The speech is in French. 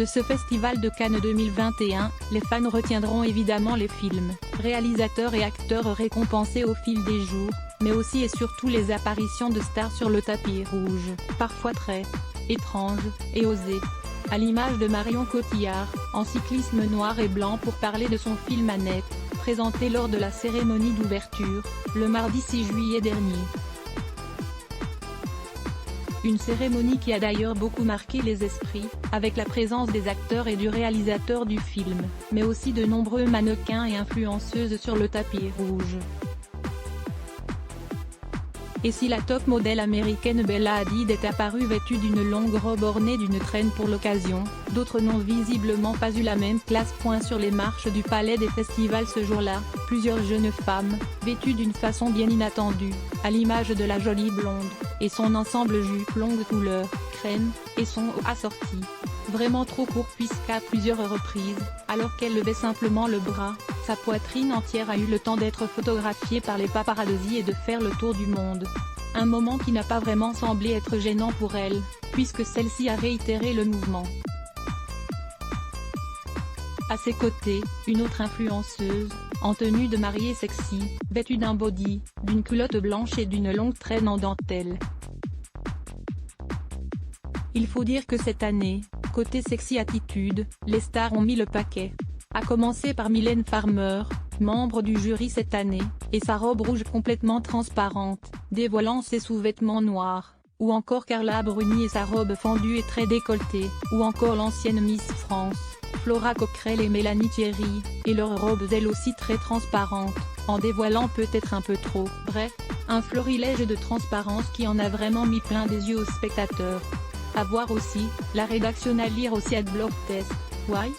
De ce festival de Cannes 2021, les fans retiendront évidemment les films, réalisateurs et acteurs récompensés au fil des jours, mais aussi et surtout les apparitions de stars sur le tapis rouge, parfois très étranges et osées. À l'image de Marion Cotillard, en cyclisme noir et blanc pour parler de son film Annette, présenté lors de la cérémonie d'ouverture, le mardi 6 juillet dernier. Une cérémonie qui a d'ailleurs beaucoup marqué les esprits, avec la présence des acteurs et du réalisateur du film, mais aussi de nombreux mannequins et influenceuses sur le tapis rouge. Et si la top modèle américaine Bella Hadid est apparue vêtue d'une longue robe ornée d'une traîne pour l'occasion, d'autres n'ont visiblement pas eu la même classe. Sur les marches du Palais des Festivals ce jour-là, plusieurs jeunes femmes, vêtues d'une façon bien inattendue, à l'image de la jolie blonde, et son ensemble jupe longue couleur crème, et son haut assorti. Vraiment trop court puisqu'à plusieurs reprises, alors qu'elle levait simplement le bras, sa poitrine entière a eu le temps d'être photographiée par les paparazzi et de faire le tour du monde. Un moment qui n'a pas vraiment semblé être gênant pour elle, puisque celle-ci a réitéré le mouvement. À ses côtés, une autre influenceuse, en tenue de mariée sexy, vêtue d'un body, d'une culotte blanche et d'une longue traîne en dentelle. Il faut dire que cette année, côté sexy attitude, les stars ont mis le paquet. À commencer par Mylène Farmer, membre du jury cette année, et sa robe rouge complètement transparente, dévoilant ses sous-vêtements noirs, ou encore Carla Bruni et sa robe fendue et très décolletée, ou encore l'ancienne Miss France, Flora Coquerel et Mélanie Thierry, et leurs robes elles aussi très transparentes, en dévoilant peut-être un peu trop. Bref, un florilège de transparence qui en a vraiment mis plein des yeux aux spectateurs. À voir aussi, la rédaction à lire aussi @blogtest. Why?